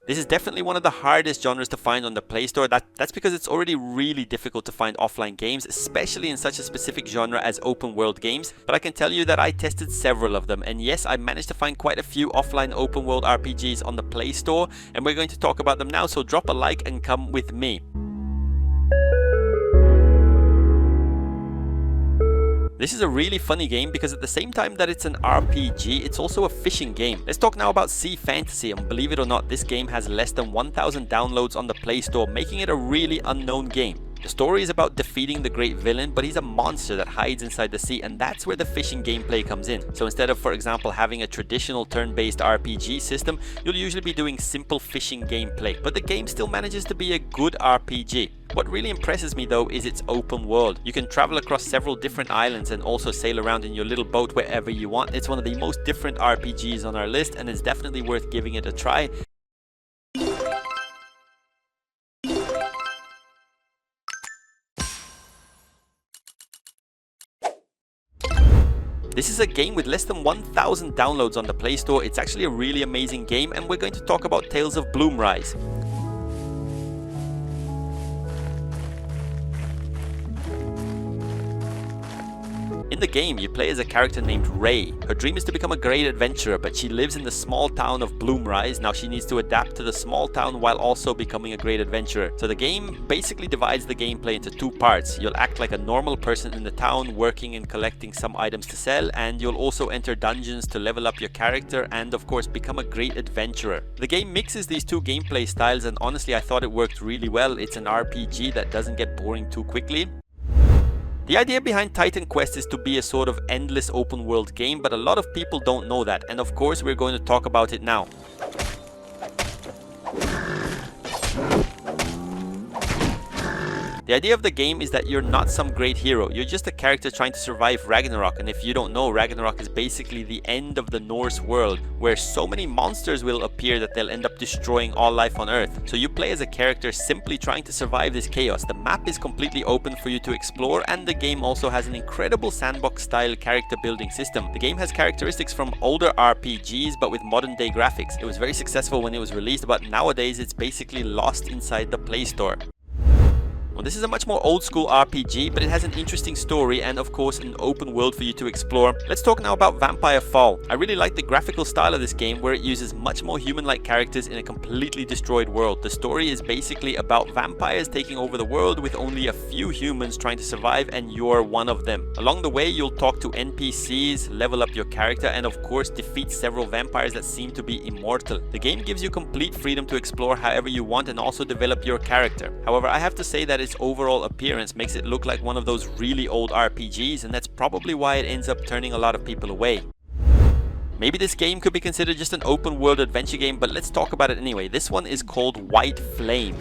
This is definitely one of the hardest genres to find on the Play Store. That's because it's already really difficult to find offline games, especially in such a specific genre as open world games. But I can tell you that I tested several of them, and yes, I managed to find quite a few offline open world RPGs on the Play Store, and we're going to talk about them now, so drop a like and come with me. This is a really funny game because at the same time that it's an RPG, it's also a fishing game. Let's talk now about Sea Fantasy, and believe it or not, this game has less than 1,000 downloads on the Play Store, making it a really unknown game. The story is about defeating the great villain, but he's a monster that hides inside the sea, and that's where the fishing gameplay comes in. So instead of, for example, having a traditional turn-based RPG system, you'll usually be doing simple fishing gameplay, but the game still manages to be a good RPG. What really impresses me though is its open world. You can travel across several different islands and also sail around in your little boat wherever you want. It's one of the most different RPGs on our list, and it's definitely worth giving it a try. This is a game with less than 1,000 downloads on the Play Store. It's actually a really amazing game, and we're going to talk about Tales of BLOOMRISE. In the game, you play as a character named Ray. Her dream is to become a great adventurer, but she lives in the small town of BLOOMRISE. Now she needs to adapt to the small town while also becoming a great adventurer. So the game basically divides the gameplay into two parts. You'll act like a normal person in the town, working and collecting some items to sell, and you'll also enter dungeons to level up your character and of course become a great adventurer. The game mixes these two gameplay styles, and honestly I thought it worked really well. It's an RPG that doesn't get boring too quickly. The idea behind Titan Quest is to be a sort of endless open world game, but a lot of people don't know that, and of course we're going to talk about it now. The idea of the game is that you're not some great hero, you're just a character trying to survive Ragnarok, and if you don't know, Ragnarok is basically the end of the Norse world, where so many monsters will appear that they'll end up destroying all life on Earth. So you play as a character simply trying to survive this chaos. The map is completely open for you to explore, and the game also has an incredible sandbox style character building system. The game has characteristics from older RPGs but with modern day graphics. It was very successful when it was released, but nowadays it's basically lost inside the Play Store. Well, this is a much more old school RPG, but it has an interesting story and of course an open world for you to explore. Let's talk now about Vampire Fall. I really like the graphical style of this game, where it uses much more human-like characters in a completely destroyed world. The story is basically about vampires taking over the world with only a few humans trying to survive, and you're one of them. Along the way, you'll talk to NPCs, level up your character, and of course defeat several vampires that seem to be immortal. The game gives you complete freedom to explore however you want and also develop your character. However, I have to say that its overall appearance makes it look like one of those really old RPGs, and that's probably why it ends up turning a lot of people away. Maybe this game could be considered just an open world adventure game, but let's talk about it anyway. This one is called White Flame.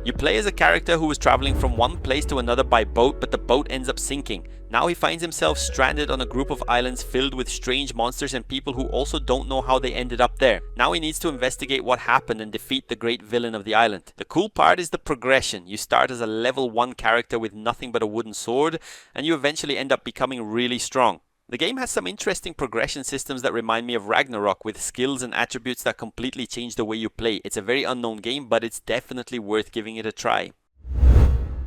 You play as a character who is traveling from one place to another by boat, but the boat ends up sinking. Now he finds himself stranded on a group of islands filled with strange monsters and people who also don't know how they ended up there. Now he needs to investigate what happened and defeat the great villain of the island. The cool part is the progression. You start as a level 1 character with nothing but a wooden sword, and you eventually end up becoming really strong. The game has some interesting progression systems that remind me of Ragnarok, with skills and attributes that completely change the way you play. It's a very unknown game, but it's definitely worth giving it a try.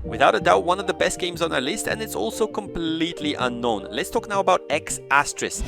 Without a doubt, one of the best games on our list, and it's also completely unknown. Let's talk now about ASTRIS.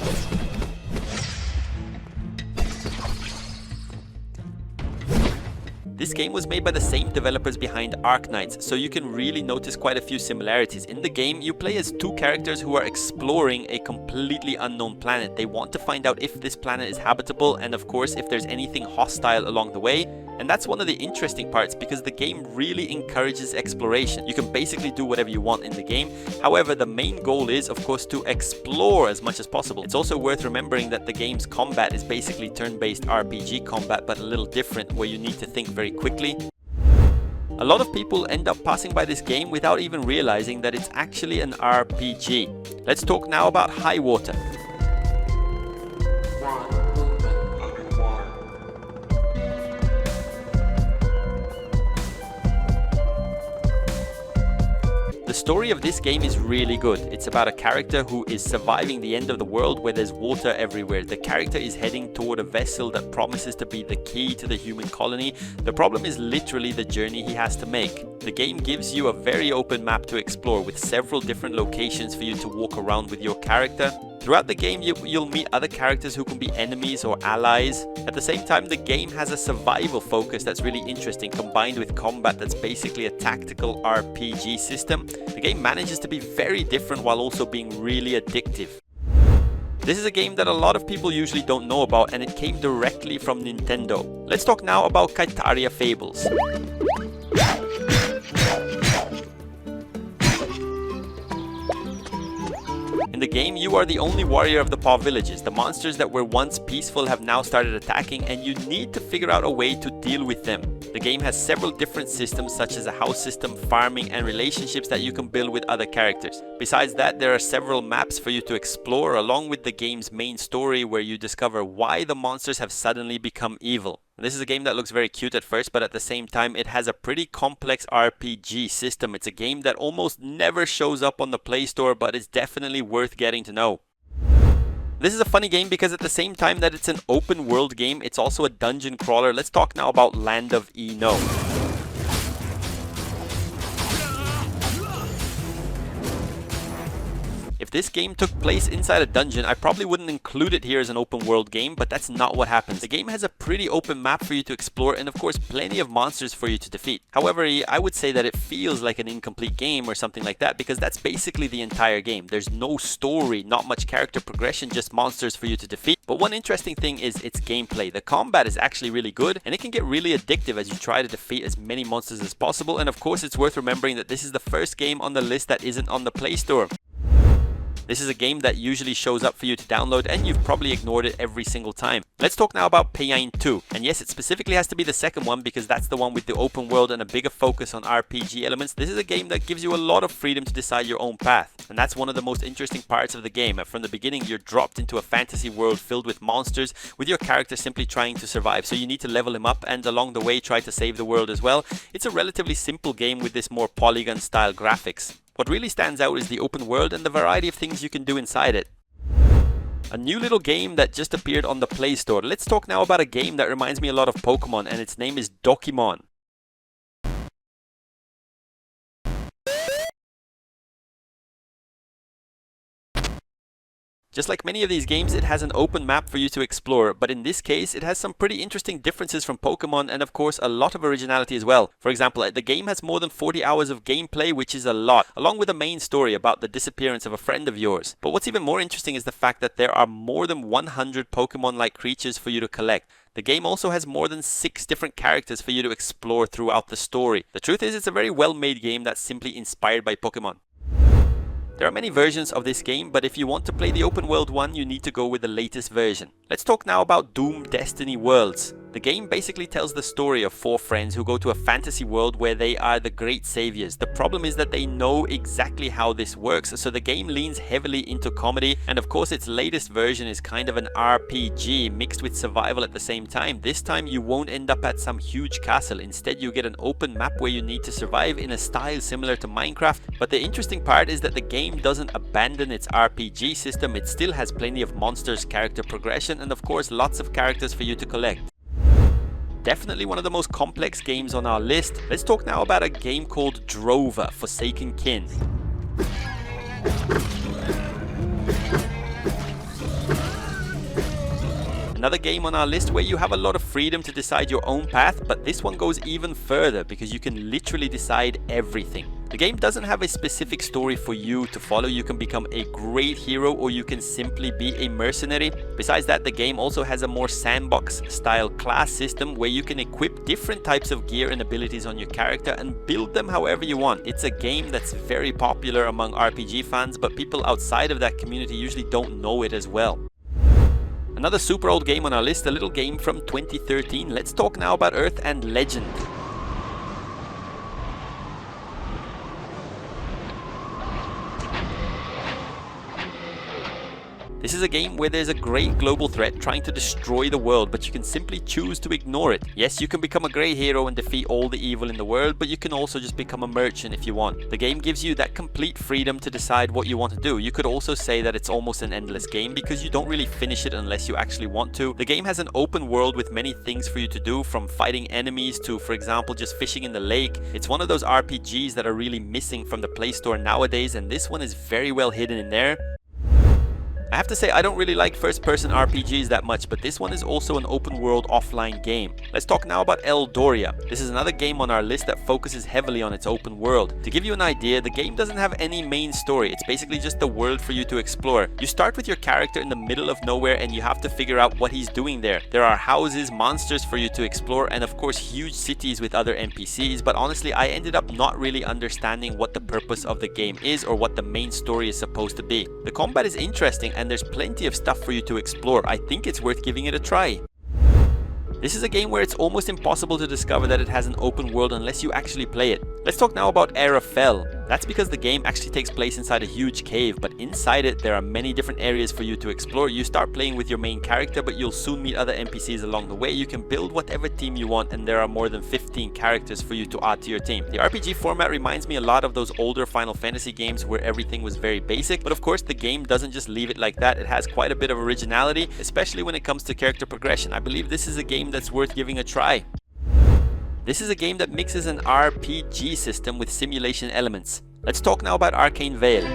This game was made by the same developers behind Arknights, so you can really notice quite a few similarities. In the game, you play as two characters who are exploring a completely unknown planet. They want to find out if this planet is habitable and of course if there's anything hostile along the way. And that's one of the interesting parts, because the game really encourages exploration. You can basically do whatever you want in the game. However, the main goal is, of course, to explore as much as possible. It's also worth remembering that the game's combat is basically turn-based RPG combat, but a little different, where you need to think very quickly. A lot of people end up passing by this game without even realizing that it's actually an RPG. Let's talk now about HIGHWATER. The story of this game is really good. It's about a character who is surviving the end of the world where there's water everywhere. The character is heading toward a vessel that promises to be the key to the human colony. The problem is literally the journey he has to make. The game gives you a very open map to explore with several different locations for you to walk around with your character. Throughout the game, you'll meet other characters who can be enemies or allies. At the same time, the game has a survival focus that's really interesting, combined with combat that's basically a tactical RPG system. The game manages to be very different while also being really addictive. This is a game that a lot of people usually don't know about, and it came directly from Nintendo. Let's talk now about KITARIA Fables. In the game, you are the only warrior of the POV villages. The monsters that were once peaceful have now started attacking, and you need to figure out a way to deal with them. The game has several different systems, such as a house system, farming, and relationships that you can build with other characters. Besides that, there are several maps for you to explore, along with the game's main story, where you discover why the monsters have suddenly become evil. This is a game that looks very cute at first, but at the same time it has a pretty complex RPG system. It's a game that almost never shows up on the Play Store, but it's definitely worth getting to know. This is a funny game because at the same time that it's an open world game, it's also a dungeon crawler. Let's talk now about Land of Eno. If this game took place inside a dungeon, I probably wouldn't include it here as an open world game, but that's not what happens. The game has a pretty open map for you to explore and of course plenty of monsters for you to defeat. However, I would say that it feels like an incomplete game or something like that because that's basically the entire game. There's no story, not much character progression, just monsters for you to defeat. But one interesting thing is its gameplay. The combat is actually really good and it can get really addictive as you try to defeat as many monsters as possible. And of course, it's worth remembering that this is the first game on the list that isn't on the Play Store. This is a game that usually shows up for you to download and you've probably ignored it every single time. Let's talk now about PAIGN 2. And yes, it specifically has to be the second one because that's the one with the open world and a bigger focus on RPG elements. This is a game that gives you a lot of freedom to decide your own path. And that's one of the most interesting parts of the game. From the beginning, you're dropped into a fantasy world filled with monsters with your character simply trying to survive. So you need to level him up and along the way try to save the world as well. It's a relatively simple game with this more polygon style graphics. What really stands out is the open world and the variety of things you can do inside it. A new little game that just appeared on the Play Store. Let's talk now about a game that reminds me a lot of Pokemon, and its name is DOKIMON. Just like many of these games, it has an open map for you to explore, but in this case, it has some pretty interesting differences from Pokemon and of course a lot of originality as well. For example, the game has more than 40 hours of gameplay, which is a lot, along with a main story about the disappearance of a friend of yours. But what's even more interesting is the fact that there are more than 100 Pokemon-like creatures for you to collect. The game also has more than 6 different characters for you to explore throughout the story. The truth is, it's a very well-made game that's simply inspired by Pokemon. There are many versions of this game, but if you want to play the open world one, you need to go with the latest version. Let's talk now about Doom Destiny Worlds. The game basically tells the story of 4 friends who go to a fantasy world where they are the great saviors. The problem is that they know exactly how this works, so the game leans heavily into comedy, and of course its latest version is kind of an RPG mixed with survival at the same time. This time you won't end up at some huge castle. Instead, you get an open map where you need to survive in a style similar to Minecraft. But the interesting part is that the game doesn't abandon its RPG system. It still has plenty of monsters, character progression, and of course lots of characters for you to collect. Definitely one of the most complex games on our list. Let's talk now about a game called DROVA, Forsaken Kin. Another game on our list where you have a lot of freedom to decide your own path, but this one goes even further because you can literally decide everything. The game doesn't have a specific story for you to follow. You can become a great hero or you can simply be a mercenary. Besides that, the game also has a more sandbox style class system where you can equip different types of gear and abilities on your character and build them however you want. It's a game that's very popular among RPG fans, but people outside of that community usually don't know it as well. Another super old game on our list, a little game from 2013. Let's talk now about Earth and Legend. This is a game where there's a great global threat trying to destroy the world, but you can simply choose to ignore it. Yes, you can become a great hero and defeat all the evil in the world, but you can also just become a merchant if you want. The game gives you that complete freedom to decide what you want to do. You could also say that it's almost an endless game because you don't really finish it unless you actually want to. The game has an open world with many things for you to do, from fighting enemies to, for example, just fishing in the lake. It's one of those RPGs that are really missing from the Play Store nowadays, and this one is very well hidden in there. I have to say, I don't really like first-person RPGs that much, but this one is also an open-world offline game. Let's talk now about ELDORIA. This is another game on our list that focuses heavily on its open world. To give you an idea, the game doesn't have any main story. It's basically just the world for you to explore. You start with your character in the middle of nowhere and you have to figure out what he's doing there. There are houses, monsters for you to explore, and of course huge cities with other NPCs, but honestly I ended up not really understanding what the purpose of the game is or what the main story is supposed to be. The combat is interesting and there's plenty of stuff for you to explore. I think it's worth giving it a try. This is a game where it's almost impossible to discover that it has an open world unless you actually play it. Let's talk now about FABLES. That's because the game actually takes place inside a huge cave, but inside it there are many different areas for you to explore. You start playing with your main character, but you'll soon meet other NPCs along the way. You can build whatever team you want, and there are more than 15 characters for you to add to your team. The RPG format reminds me a lot of those older Final Fantasy games where everything was very basic, but of course the game doesn't just leave it like that. It has quite a bit of originality, especially when it comes to character progression. I believe this is a game that's worth giving a try. This is a game that mixes an RPG system with simulation elements. Let's talk now about ARCANE VALE.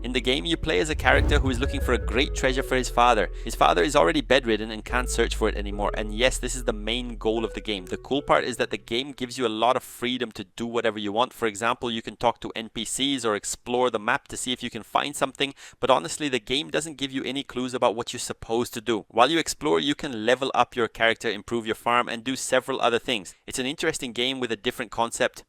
In the game, you play as a character who is looking for a great treasure for his father. His father is already bedridden and can't search for it anymore, and yes, this is the main goal of the game. The cool part is that the game gives you a lot of freedom to do whatever you want. For example, you can talk to NPCs or explore the map to see if you can find something, but honestly, the game doesn't give you any clues about what you're supposed to do. While you explore, you can level up your character, improve your farm, and do several other things. It's an interesting game with a different concept.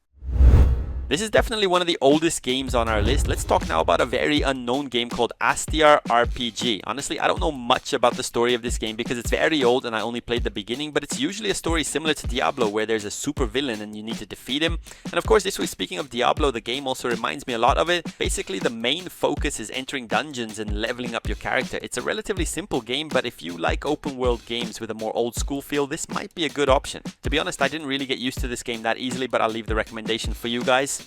This is definitely one of the oldest games on our list. Let's talk now about a very unknown game called ASTIAR RPG. Honestly, I don't know much about the story of this game because it's very old and I only played the beginning, but it's usually a story similar to Diablo where there's a super villain and you need to defeat him. And of course, this way, speaking of Diablo, the game also reminds me a lot of it. Basically, the main focus is entering dungeons and leveling up your character. It's a relatively simple game, but if you like open world games with a more old school feel, this might be a good option. To be honest, I didn't really get used to this game that easily, but I'll leave the recommendation for you guys.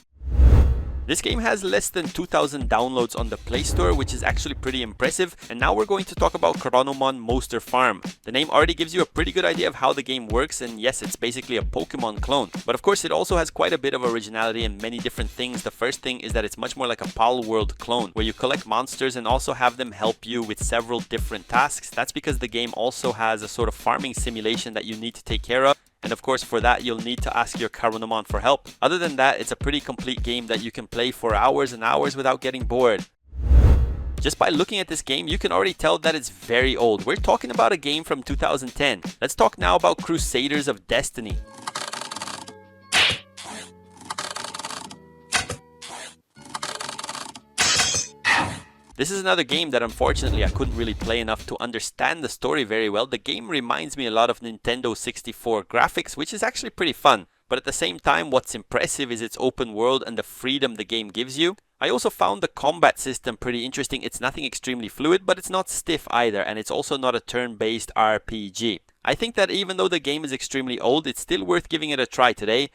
This game has less than 2,000 downloads on the Play Store, which is actually pretty impressive. And now we're going to talk about CHORONOMON Monster Farm. The name already gives you a pretty good idea of how the game works, and yes, it's basically a Pokemon clone. But of course, it also has quite a bit of originality and many different things. The first thing is that it's much more like a Pal World clone, where you collect monsters and also have them help you with several different tasks. That's because the game also has a sort of farming simulation that you need to take care of. And of course, for that, you'll need to ask your CHORONOMON for help. Other than that, it's a pretty complete game that you can play for hours and hours without getting bored. Just by looking at this game, you can already tell that it's very old. We're talking about a game from 2010. Let's talk now about Crusaders of Destiny. This is another game that unfortunately I couldn't really play enough to understand the story very well. The game reminds me a lot of Nintendo 64 graphics, which is actually pretty fun. But at the same time, what's impressive is its open world and the freedom the game gives you. I also found the combat system pretty interesting. It's nothing extremely fluid, but it's not stiff either, and it's also not a turn-based RPG. I think that even though the game is extremely old, it's still worth giving it a try today.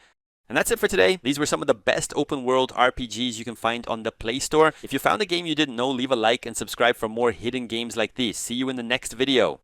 And that's it for today. These were some of the best open world RPGs you can find on the Play Store. If you found a game you didn't know, leave a like and subscribe for more hidden games like these. See you in the next video.